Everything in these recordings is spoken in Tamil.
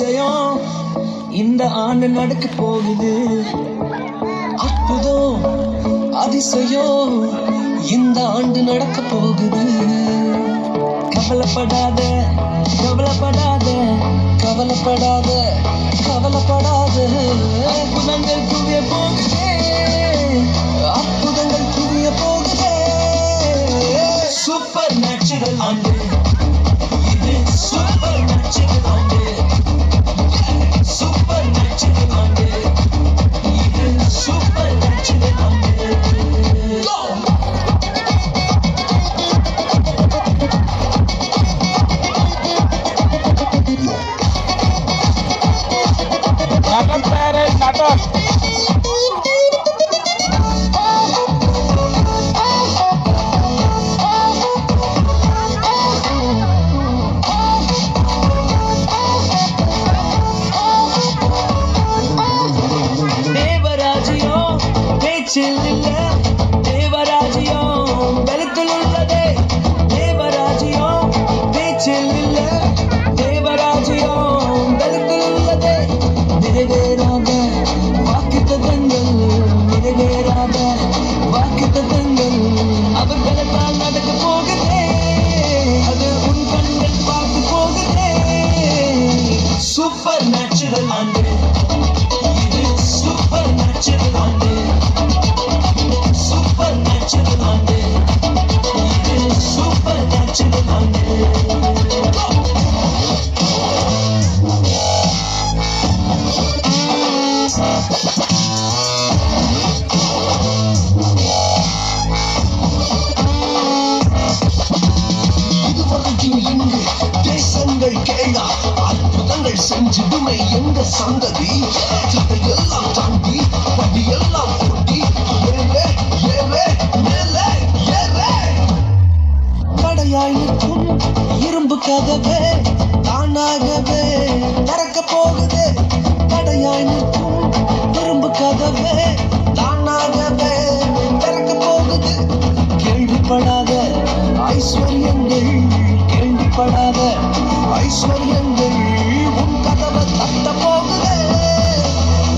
அதிசயம் இந்த ஆண்டு நடக்க போகுது. அற்புதம் அதிசயம் இந்த ஆண்டு நடக்க போகுது. கவலைப்படாத கவலைப்படாத கவலைப்படாத கவலைப்படாத. அற்புதங்கள் குவிய போகுதே, அற்புதங்கள் குவிய போகுதே. சூப்பர் நேச்சுரல் ஆண்டு இது, சூப்பர் நேச்சுரல் ஆண்டு. சூப்பர் நேச்சுரல் ஆண்டு இது, சூப்பர் நேச்சுரல் ஆண்டு. नाटक तयार आहे, नाटक. தேவராஜ்யம் பேச்சில் இல்ல, தேவராஜ்யம் பலத்தில் உள்ளதே. தேவராஜ்யம் பேச்சில் இல்ல, தேவராஜ்யம் பலத்தில் உள்ளதே. நிறைவேறாத வாக்குத்தத்தங்கள், நிறைவேறாத வாக்குத்தத்தங்கள் அவர்களால் நடக்க போகுதே. அது உன் கண்கள் பார்த்து போகுதே. சூப்பர் நேச்சுரல் ஆண்டு இது, சூப்பர் நேச்சுரல் ஆண்டு. சூப்பர் நேச்சுரல் ஆண்டு இது, சூப்பர் நேச்சுரல் ஆண்டு. தேசங்கள் கேளா, அற்புதங்கள் செஞ்சிடுமே எங்க சந்ததி. தடையெல்லாம் தாண்டி படியெல்லாம் போட்டி ஏலே ஏலே மேலே ஏலே. தடையாய் நிற்கும் இரும்பு கதவே தானாகவே திறக்க போகுது. தடையாய் நிற்கும் இரும்பு கதவே தானாகவே திறக்க போகுது. கேள்விப்படாத ஐஸ்வர்யங்கள், கேள்விப்படாத ஐஸ்வர்யங்கள் உன் கதவை தட்ட போகுதே.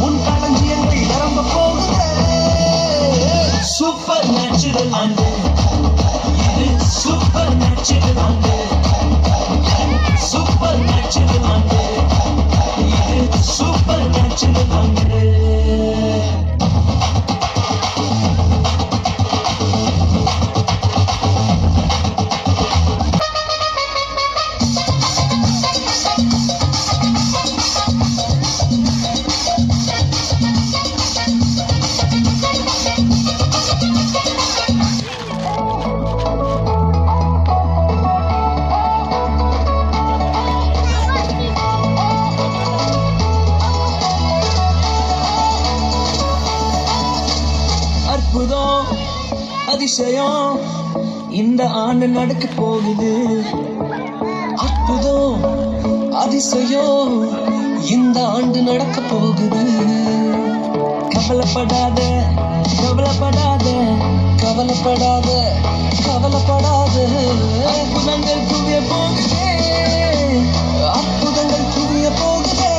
உன் களஞ்சியங்கள் நிரம்ப போகுதே. சூப்பர் நேச்சுரல் ஆண்டு இது, சூப்பர் நேச்சுரல் ஆண்டு. சூப்பர் நேச்சுரல் ஆண்டு இது, சூப்பர் நேச்சுரல் ஆண்டு. அற்புதம் அதிசயம் இந்த ஆண்டு நடக்க போகுது. அற்புதம் அதிசயம் இந்த ஆண்டு நடக்க போகுது. கவலைப்படாத கவலைப்படாத கவலைப்படாத கவலைப்படாத. அற்புதங்கள் குவிய போகுதே, அற்புதங்கள் குவிய போகுதே.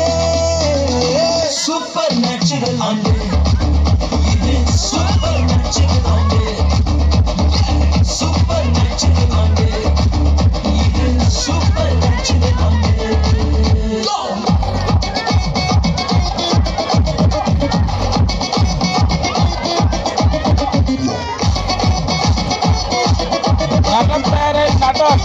சூப்பர் நேச்சுரல் ஆண்டு இது, சூப்பர் நேச்சுரல் ஆண்டு. சூப்பர் நேச்சுரல் ஆண்டு இது, சூப்பர் நேச்சுரல் ஆண்டு. नाटक तयार आहे, नाटक.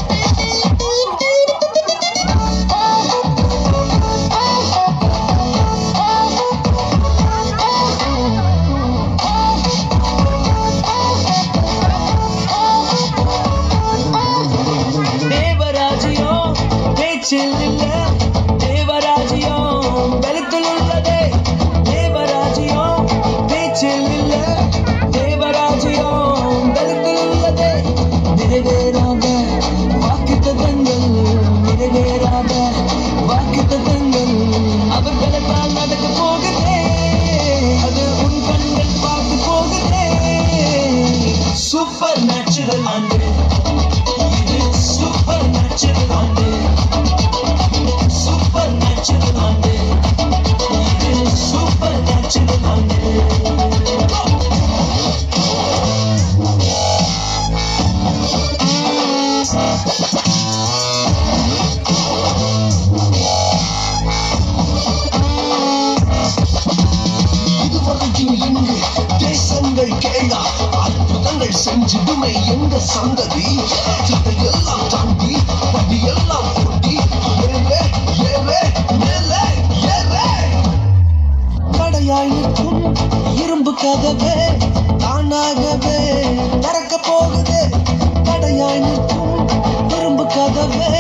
புரட்சிகள் செஞ்சிடுமே எங்க சந்ததி. தடையெல்லாம் தாண்டி படியெல்லாம் ஓட்டி ஏறே ஏறே மேலே ஏறே. தடையாய் நிற்கும் இரும்பு கதவே தானாகவே திறக்க போகுது. தடையாய் நிற்கும் இரும்பு கதவே